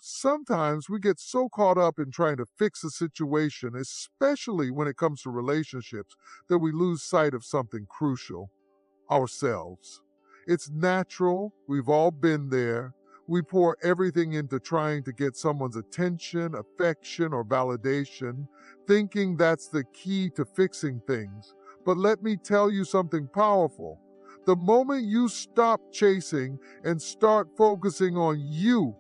Sometimes we get so caught up in trying to fix a situation, especially when it comes to relationships, that we lose sight of something crucial: ourselves. It's natural. We've all been there. We pour everything into trying to get someone's attention, affection, or validation, thinking that's the key to fixing things. But let me tell you something powerful. The moment you stop chasing and start focusing on you,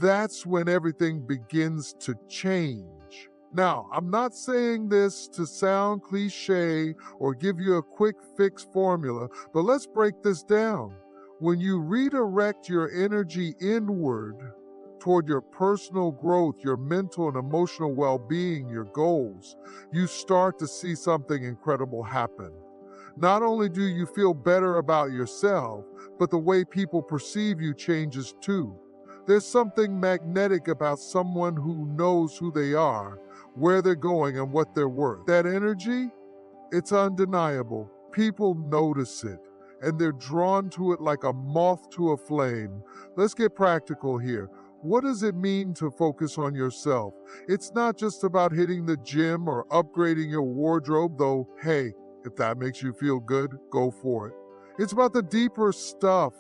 that's when everything begins to change. Now, I'm not saying this to sound cliche or give you a quick fix formula, but let's break this down. When you redirect your energy inward toward your personal growth, your mental and emotional well being, your goals, you start to see something incredible happen. Not only do you feel better about yourself, but the way people perceive you changes too. There's something magnetic about someone who knows who they are, where they're going, and what they're worth. That energy, it's undeniable. People notice it, and they're drawn to it like a moth to a flame. Let's get practical here. What does it mean to focus on yourself? It's not just about hitting the gym or upgrading your wardrobe, though, hey, if that makes you feel good, go for it. It's about the deeper stuff.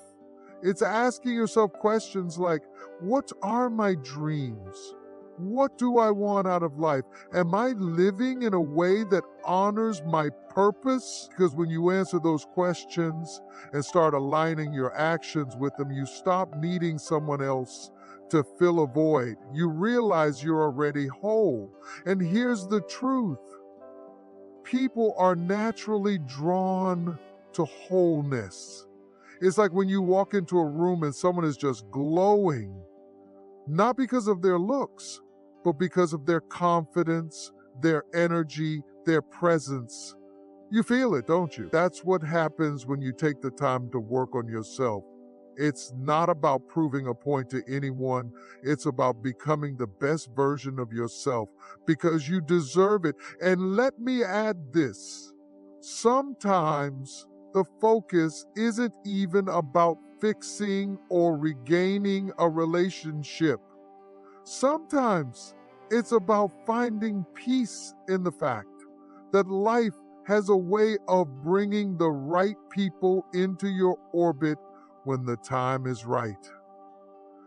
It's asking yourself questions like, what are my dreams? What do I want out of life? Am I living in a way that honors my purpose? Because when you answer those questions and start aligning your actions with them, you stop needing someone else to fill a void. You realize you're already whole. And here's the truth: people are naturally drawn to wholeness. It's like when you walk into a room and someone is just glowing, not because of their looks, but because of their confidence, their energy, their presence. You feel it, don't you? That's what happens when you take the time to work on yourself. It's not about proving a point to anyone. It's about becoming the best version of yourself because you deserve it. And let me add this: sometimes the focus isn't even about fixing or regaining a relationship. Sometimes it's about finding peace in the fact that life has a way of bringing the right people into your orbit when the time is right.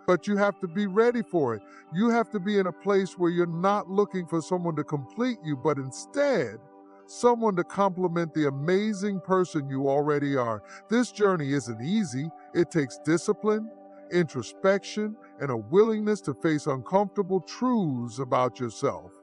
But you have to be ready for it. You have to be in a place where you're not looking for someone to complete you, but instead, someone to complement the amazing person you already are. This journey isn't easy. It takes discipline, introspection, and a willingness to face uncomfortable truths about yourself.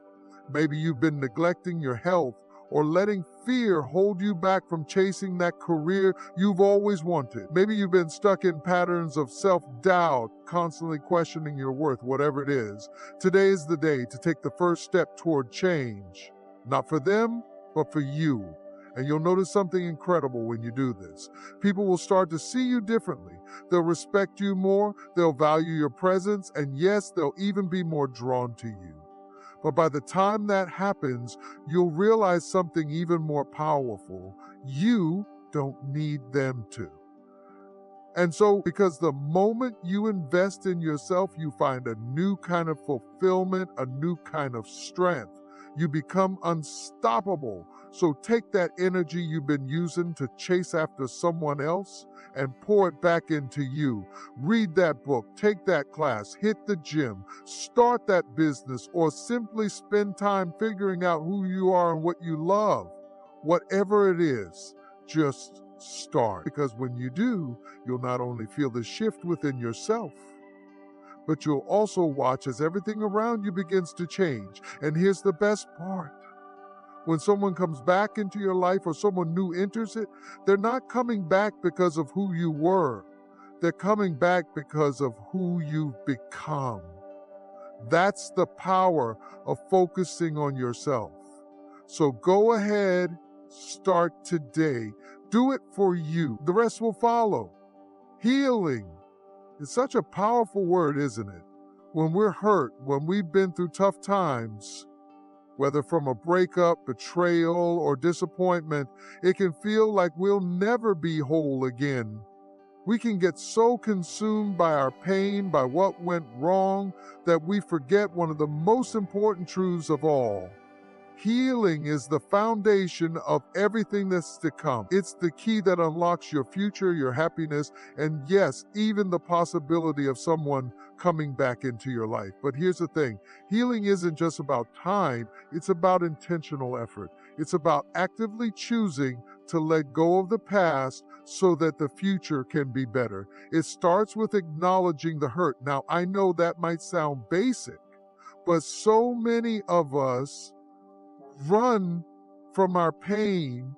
Maybe you've been neglecting your health or letting fear hold you back from chasing that career you've always wanted. Maybe you've been stuck in patterns of self-doubt, constantly questioning your worth, whatever it is. Today is the day to take the first step toward change. Not for them, but for you. And you'll notice something incredible when you do this. People will start to see you differently. They'll respect you more, they'll value your presence, and yes, they'll even be more drawn to you. But by the time that happens, you'll realize something even more powerful. You don't need them to. And so, because the moment you invest in yourself, you find a new kind of fulfillment, a new kind of strength. You become unstoppable. So take that energy you've been using to chase after someone else and pour it back into you. Read that book, take that class, hit the gym, start that business, or simply spend time figuring out who you are and what you love. Whatever it is, just start. Because when you do, you'll not only feel the shift within yourself, but you'll also watch as everything around you begins to change. And here's the best part: when someone comes back into your life or someone new enters it, they're not coming back because of who you were. They're coming back because of who you've become. That's the power of focusing on yourself. So go ahead, start today. Do it for you. The rest will follow. Healing. It's such a powerful word, isn't it? When we're hurt, when we've been through tough times, whether from a breakup, betrayal, or disappointment, it can feel like we'll never be whole again. We can get so consumed by our pain, by what went wrong, that we forget one of the most important truths of all. Healing is the foundation of everything that's to come. It's the key that unlocks your future, your happiness, and yes, even the possibility of someone coming back into your life. But here's the thing, healing isn't just about time, it's about intentional effort. It's about actively choosing to let go of the past so that the future can be better. It starts with acknowledging the hurt. Now, I know that might sound basic, but so many of us run from our pain.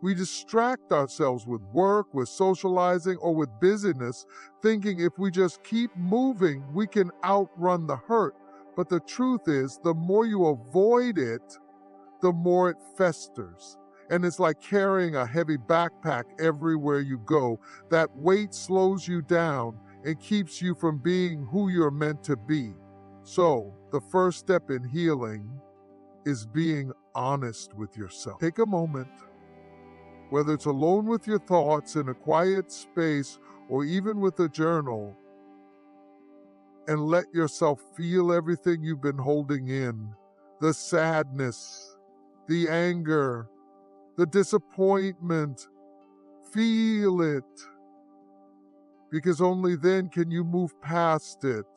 We distract ourselves with work, with socializing, or with busyness, thinking if we just keep moving, we can outrun the hurt. But the truth is, the more you avoid it, the more it festers. And it's like carrying a heavy backpack everywhere you go. That weight slows you down and keeps you from being who you're meant to be. So, the first step in healing is being honest with yourself. Take a moment, whether it's alone with your thoughts in a quiet space or even with a journal, and let yourself feel everything you've been holding in, the sadness, the anger, the disappointment. Feel it, because only then can you move past it.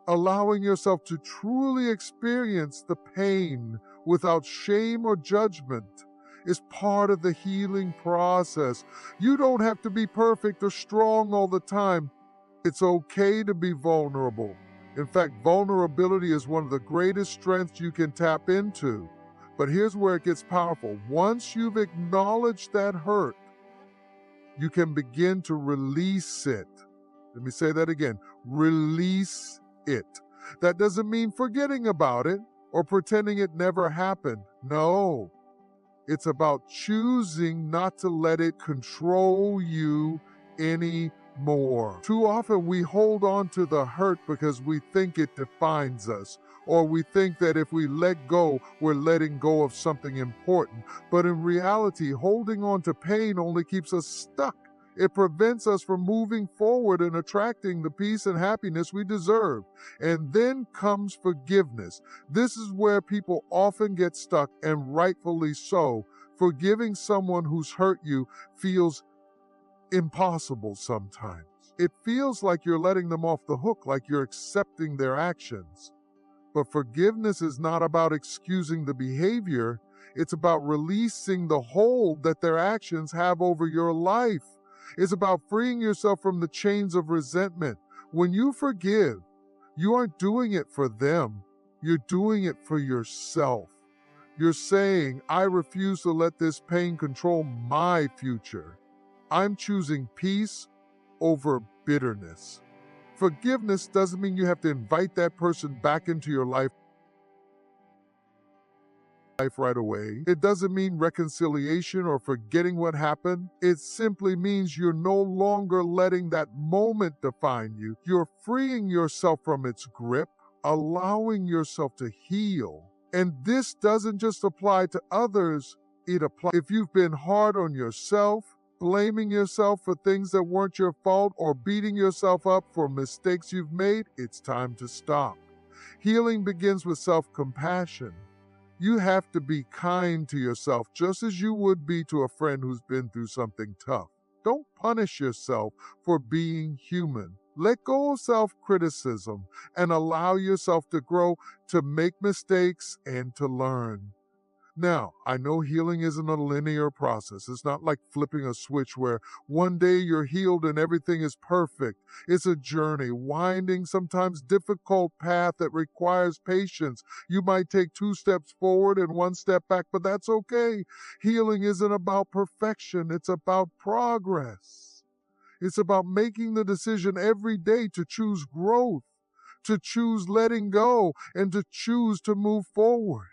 Allowing yourself to truly experience the pain without shame or judgment is part of the healing process. You don't have to be perfect or strong all the time. It's okay to be vulnerable. In fact, vulnerability is one of the greatest strengths you can tap into. But here's where it gets powerful. Once you've acknowledged that hurt, you can begin to release it. Let me say that again. Release it. That doesn't mean forgetting about it or pretending it never happened. No. It's about choosing not to let it control you anymore. Too often we hold on to the hurt because we think it defines us, or we think that if we let go, we're letting go of something important. But in reality, holding on to pain only keeps us stuck. It prevents us from moving forward and attracting the peace and happiness we deserve. And then comes forgiveness. This is where people often get stuck, and rightfully so. Forgiving someone who's hurt you feels impossible sometimes. It feels like you're letting them off the hook, like you're accepting their actions. But forgiveness is not about excusing the behavior. It's about releasing the hold that their actions have over your life. It's about freeing yourself from the chains of resentment. When you forgive, you aren't doing it for them. You're doing it for yourself. You're saying, I refuse to let this pain control my future. I'm choosing peace over bitterness. Forgiveness doesn't mean you have to invite that person back into your life right away. It doesn't mean reconciliation or forgetting what happened. It simply means you're no longer letting that moment define you. You're freeing yourself from its grip, allowing yourself to heal. And this doesn't just apply to others, it applies. If you've been hard on yourself, blaming yourself for things that weren't your fault, or beating yourself up for mistakes you've made, it's time to stop. Healing begins with self-compassion. You have to be kind to yourself just as you would be to a friend who's been through something tough. Don't punish yourself for being human. Let go of self-criticism and allow yourself to grow, to make mistakes, and to learn. Now, I know healing isn't a linear process. It's not like flipping a switch where one day you're healed and everything is perfect. It's a journey, winding, sometimes difficult path that requires patience. You might take 2 steps forward and 1 step back, but that's okay. Healing isn't about perfection. It's about progress. It's about making the decision every day to choose growth, to choose letting go, and to choose to move forward.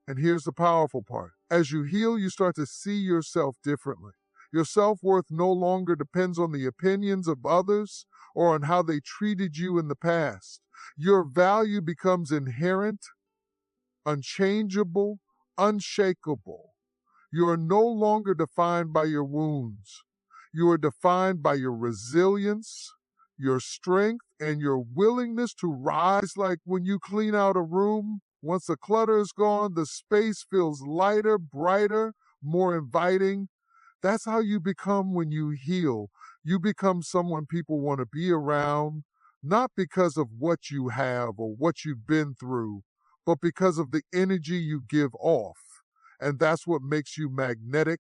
And here's the powerful part. As you heal, you start to see yourself differently. Your self-worth no longer depends on the opinions of others or on how they treated you in the past. Your value becomes inherent, unchangeable, unshakable. You are no longer defined by your wounds. You are defined by your resilience, your strength, and your willingness to rise. Like when you clean out a room, once the clutter is gone, the space feels lighter, brighter, more inviting. That's how you become when you heal. You become someone people want to be around, not because of what you have or what you've been through, but because of the energy you give off. And that's what makes you magnetic.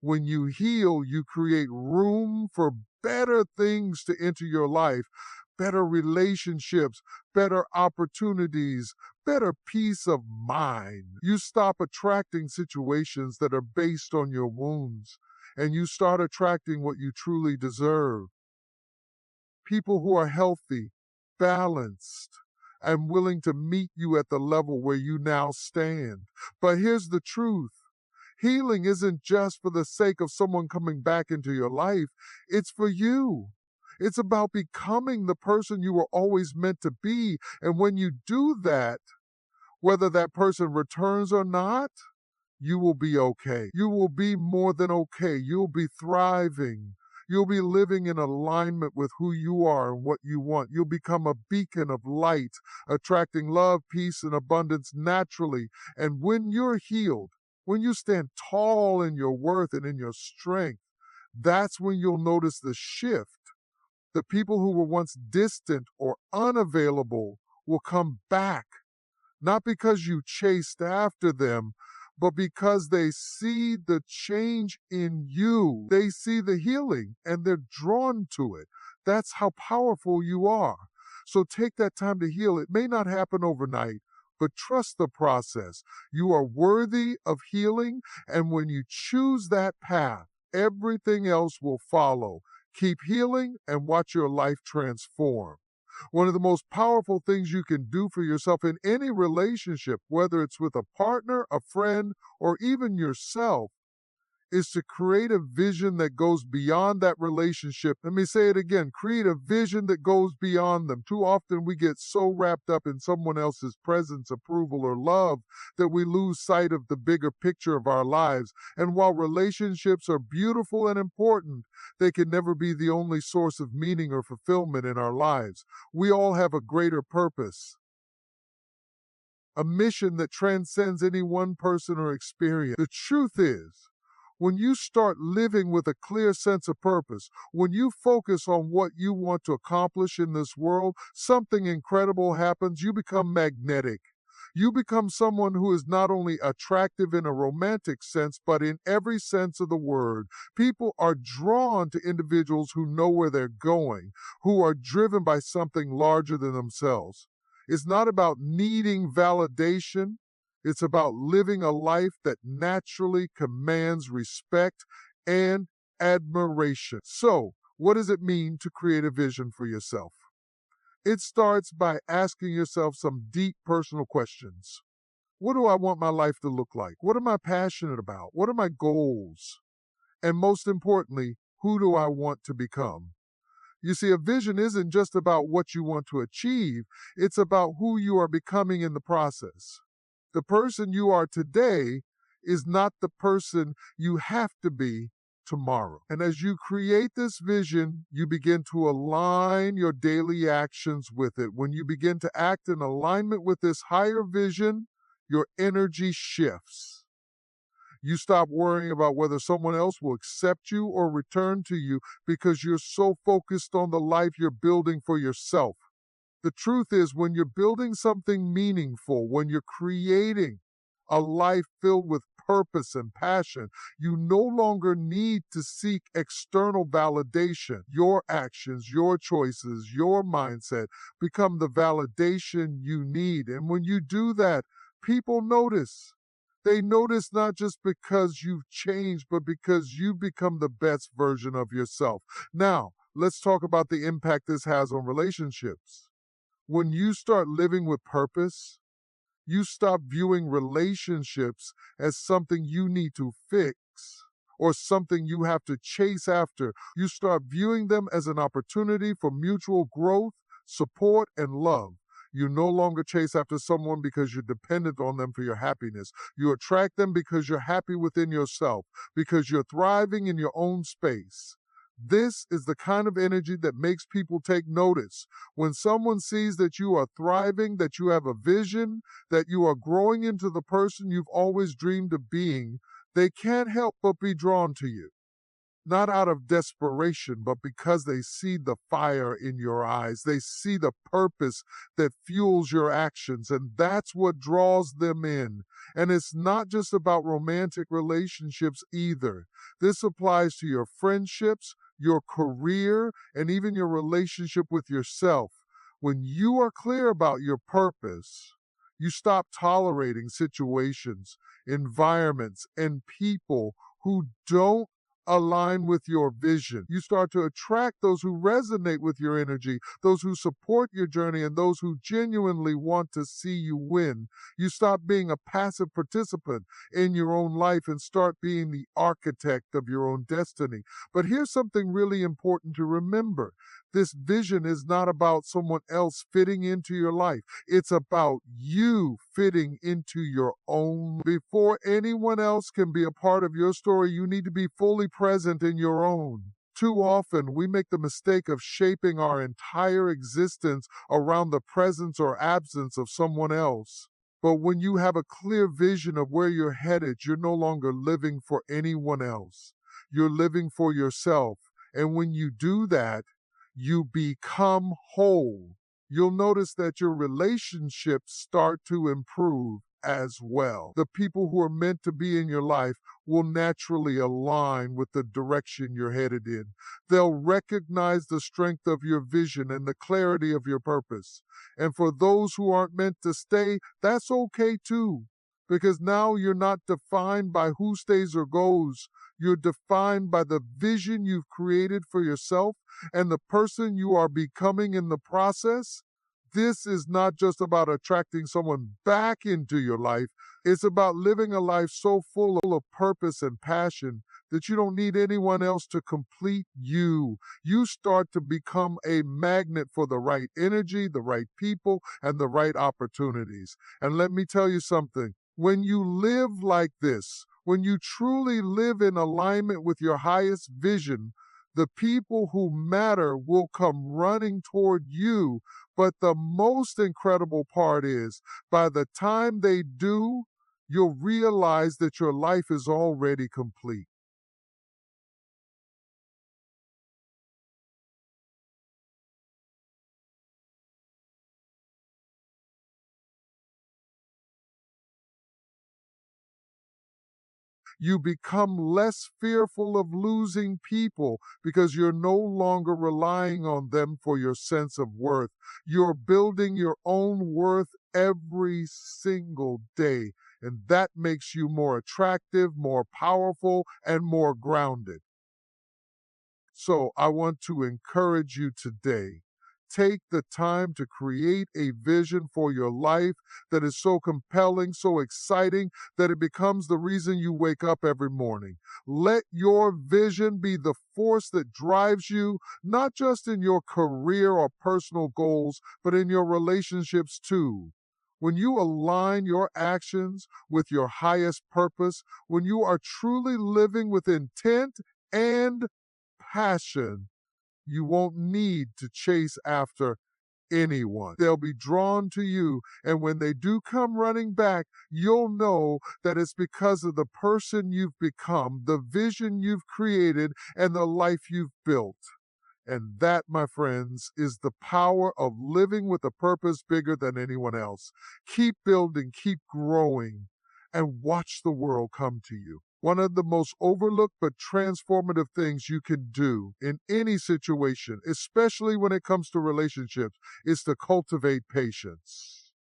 When you heal, you create room for better things to enter your life, better relationships, better opportunities, better peace of mind. You stop attracting situations that are based on your wounds, and you start attracting what you truly deserve. People who are healthy, balanced, and willing to meet you at the level where you now stand. But here's the truth. Healing isn't just for the sake of someone coming back into your life, it's for you. It's about becoming the person you were always meant to be. And when you do that, whether that person returns or not, you will be okay. You will be more than okay. You'll be thriving. You'll be living in alignment with who you are and what you want. You'll become a beacon of light, attracting love, peace, and abundance naturally. And when you're healed, when you stand tall in your worth and in your strength, that's when you'll notice the shift. The people who were once distant or unavailable will come back, not because you chased after them, but because they see the change in you. They see the healing and they're drawn to it. That's how powerful you are. So take that time to heal. It may not happen overnight, but trust the process. You are worthy of healing, and when you choose that path, everything else will follow. Keep healing and watch your life transform. One of the most powerful things you can do for yourself in any relationship, whether it's with a partner, a friend, or even yourself, is to create a vision that goes beyond that relationship. Let me say it again, create a vision that goes beyond them. Too often we get so wrapped up in someone else's presence, approval, or love that we lose sight of the bigger picture of our lives. And while relationships are beautiful and important, they can never be the only source of meaning or fulfillment in our lives. We all have a greater purpose, a mission that transcends any one person or experience. The truth is, when you start living with a clear sense of purpose, when you focus on what you want to accomplish in this world, something incredible happens. You become magnetic. You become someone who is not only attractive in a romantic sense, but in every sense of the word. People are drawn to individuals who know where they're going, who are driven by something larger than themselves. It's not about needing validation. It's about living a life that naturally commands respect and admiration. So, what does it mean to create a vision for yourself? It starts by asking yourself some deep personal questions. What do I want my life to look like? What am I passionate about? What are my goals? And most importantly, who do I want to become? You see, a vision isn't just about what you want to achieve, it's about who you are becoming in the process. The person you are today is not the person you have to be tomorrow. And as you create this vision, you begin to align your daily actions with it. When you begin to act in alignment with this higher vision, your energy shifts. You stop worrying about whether someone else will accept you or return to you because you're so focused on the life you're building for yourself. The truth is, when you're building something meaningful, when you're creating a life filled with purpose and passion, you no longer need to seek external validation. Your actions, your choices, your mindset become the validation you need. And when you do that, people notice. They notice not just because you've changed, but because you've become the best version of yourself. Now, let's talk about the impact this has on relationships. When you start living with purpose, you stop viewing relationships as something you need to fix or something you have to chase after. You start viewing them as an opportunity for mutual growth, support, and love. You no longer chase after someone because you're dependent on them for your happiness. You attract them because you're happy within yourself, because you're thriving in your own space. This is the kind of energy that makes people take notice. When someone sees that you are thriving, that you have a vision, that you are growing into the person you've always dreamed of being, they can't help but be drawn to you. Not out of desperation, but because they see the fire in your eyes. They see the purpose that fuels your actions, and that's what draws them in. And it's not just about romantic relationships either. This applies to your friendships, your career, and even your relationship with yourself. When you are clear about your purpose, you stop tolerating situations, environments, and people who don't align with your vision. You start to attract those who resonate with your energy, those who support your journey, and those who genuinely want to see you win. You stop being a passive participant in your own life and start being the architect of your own destiny. But here's something really important to remember. This vision is not about someone else fitting into your life. It's about you fitting into your own. Before anyone else can be a part of your story, you need to be fully present in your own. Too often, we make the mistake of shaping our entire existence around the presence or absence of someone else. But when you have a clear vision of where you're headed, you're no longer living for anyone else. You're living for yourself. And when you do that, you become whole. You'll notice that your relationships start to improve as well. The people who are meant to be in your life will naturally align with the direction you're headed in. They'll recognize the strength of your vision and the clarity of your purpose. And for those who aren't meant to stay, that's okay too. Because now you're not defined by who stays or goes. You're defined by the vision you've created for yourself and the person you are becoming in the process. This is not just about attracting someone back into your life. It's about living a life so full of purpose and passion that you don't need anyone else to complete you. You start to become a magnet for the right energy, the right people, and the right opportunities. And let me tell you something. When you live like this, when you truly live in alignment with your highest vision, the people who matter will come running toward you. But the most incredible part is, by the time they do, you'll realize that your life is already complete. You become less fearful of losing people because you're no longer relying on them for your sense of worth. You're building your own worth every single day, and that makes you more attractive, more powerful, and more grounded. So I want to encourage you today. Take the time to create a vision for your life that is so compelling, so exciting, that it becomes the reason you wake up every morning. Let your vision be the force that drives you, not just in your career or personal goals, but in your relationships too. When you align your actions with your highest purpose, when you are truly living with intent and passion, you won't need to chase after anyone. They'll be drawn to you, and when they do come running back, you'll know that it's because of the person you've become, the vision you've created, and the life you've built. And that, my friends, is the power of living with a purpose bigger than anyone else. Keep building, keep growing, and watch the world come to you. One of the most overlooked but transformative things you can do in any situation, especially when it comes to relationships, is to cultivate patience.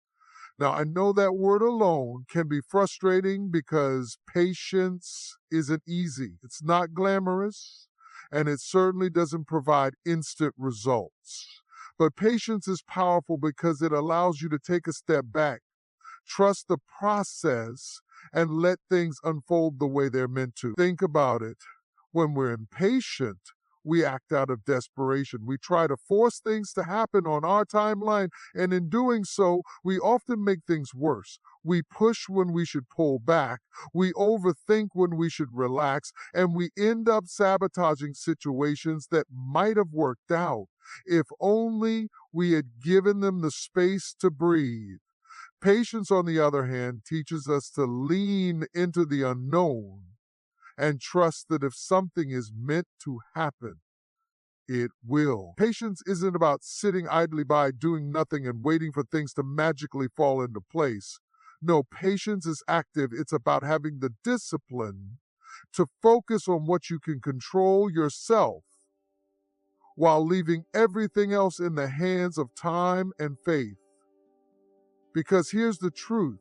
Now, I know that word alone can be frustrating because patience isn't easy. It's not glamorous, and it certainly doesn't provide instant results. But patience is powerful because it allows you to take a step back, trust the process, and let things unfold the way they're meant to. Think about it. When we're impatient, We act out of desperation. We try to force things to happen on our timeline, and in doing so, we often make things worse. We push when we should pull back. We overthink when we should relax, and we end up sabotaging situations that might have worked out if only we had given them the space to breathe. Patience, on the other hand, teaches us to lean into the unknown and trust that if something is meant to happen, it will. Patience isn't about sitting idly by doing nothing and waiting for things to magically fall into place. No, patience is active. It's about having the discipline to focus on what you can control yourself while leaving everything else in the hands of time and faith. Because here's the truth.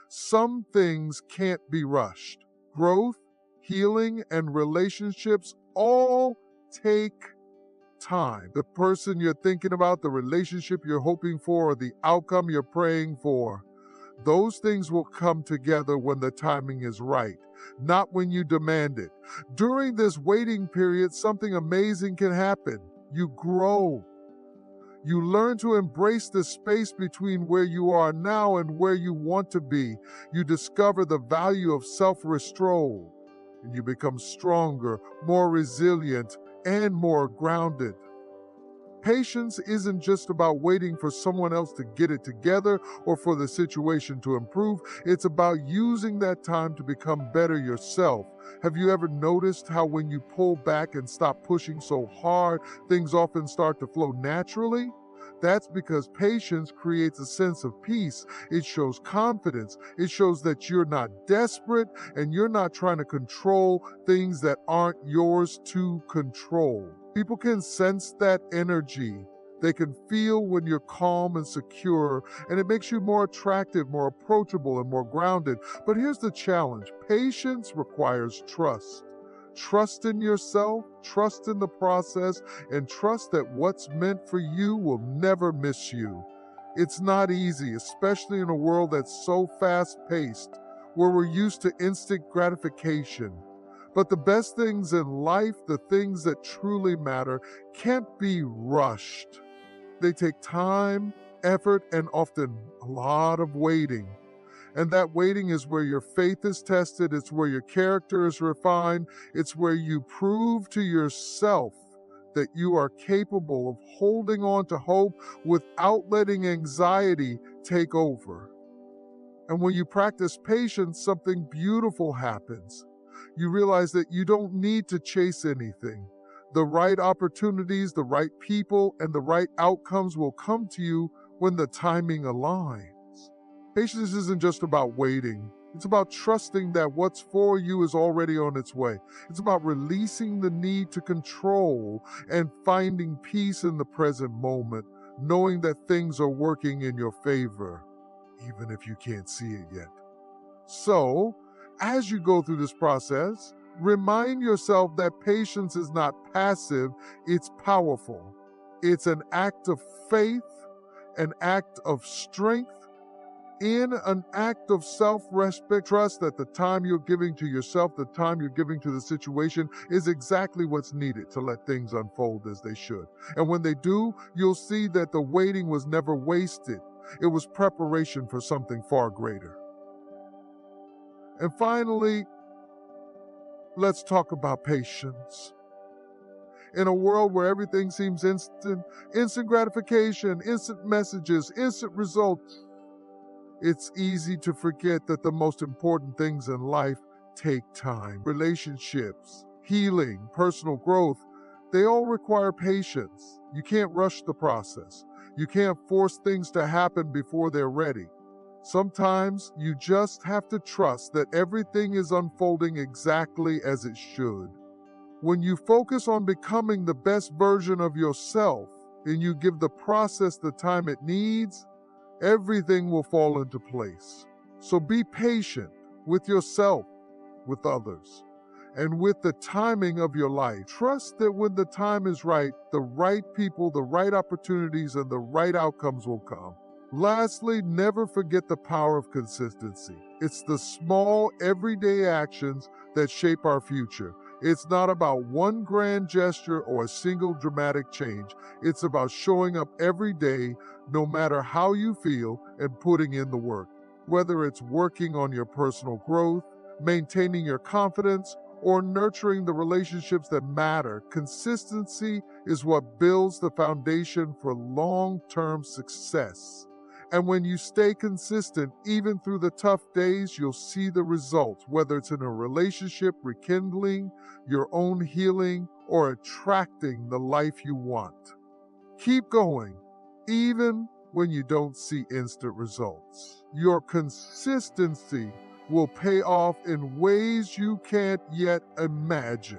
Some things can't be rushed. Growth, healing, and relationships all take time. The person you're thinking about, the relationship you're hoping for, or the outcome you're praying for, those things will come together when the timing is right, not when you demand it. During this waiting period, something amazing can happen. You grow. You learn to embrace the space between where you are now and where you want to be. You discover the value of self-restraint, and you become stronger, more resilient, and more grounded. Patience isn't just about waiting for someone else to get it together or for the situation to improve. It's about using that time to become better yourself. Have you ever noticed how when you pull back and stop pushing so hard, things often start to flow naturally? That's because patience creates a sense of peace. It shows confidence. It shows that you're not desperate and you're not trying to control things that aren't yours to control. People can sense that energy. They can feel when you're calm and secure, and it makes you more attractive, more approachable, and more grounded. But here's the challenge. Patience requires trust. Trust in yourself, trust in the process, and trust that what's meant for you will never miss you. It's not easy, especially in a world that's so fast-paced, where we're used to instant gratification. But the best things in life, the things that truly matter, can't be rushed. They take time, effort, and often a lot of waiting. And that waiting is where your faith is tested. It's where your character is refined. It's where you prove to yourself that you are capable of holding on to hope without letting anxiety take over. And when you practice patience, something beautiful happens. You realize that you don't need to chase anything. The right opportunities, the right people, and the right outcomes will come to you when the timing aligns. Patience isn't just about waiting. It's about trusting that what's for you is already on its way. It's about releasing the need to control and finding peace in the present moment, knowing that things are working in your favor, even if you can't see it yet. So, as you go through this process, remind yourself that patience is not passive, it's powerful. It's an act of faith, an act of strength, in an act of self-respect. Trust that the time you're giving to yourself, the time you're giving to the situation is exactly what's needed to let things unfold as they should. And when they do, you'll see that the waiting was never wasted. It was preparation for something far greater. And finally, let's talk about patience. In a world where everything seems instant gratification, instant messages, instant results, it's easy to forget that the most important things in life take time. Relationships, healing, personal growth, they all require patience. You can't rush the process. You can't force things to happen before they're ready. Sometimes you just have to trust that everything is unfolding exactly as it should. When you focus on becoming the best version of yourself and you give the process the time it needs, everything will fall into place. So be patient with yourself, with others, and with the timing of your life. Trust that when the time is right, the right people, the right opportunities, and the right outcomes will come. Lastly, never forget the power of consistency. It's the small, everyday actions that shape our future. It's not about one grand gesture or a single dramatic change. It's about showing up every day, no matter how you feel, and putting in the work. Whether it's working on your personal growth, maintaining your confidence, or nurturing the relationships that matter, consistency is what builds the foundation for long-term success. And when you stay consistent, even through the tough days, you'll see the results, whether it's in a relationship rekindling, your own healing, or attracting the life you want. Keep going, even when you don't see instant results. Your consistency will pay off in ways you can't yet imagine.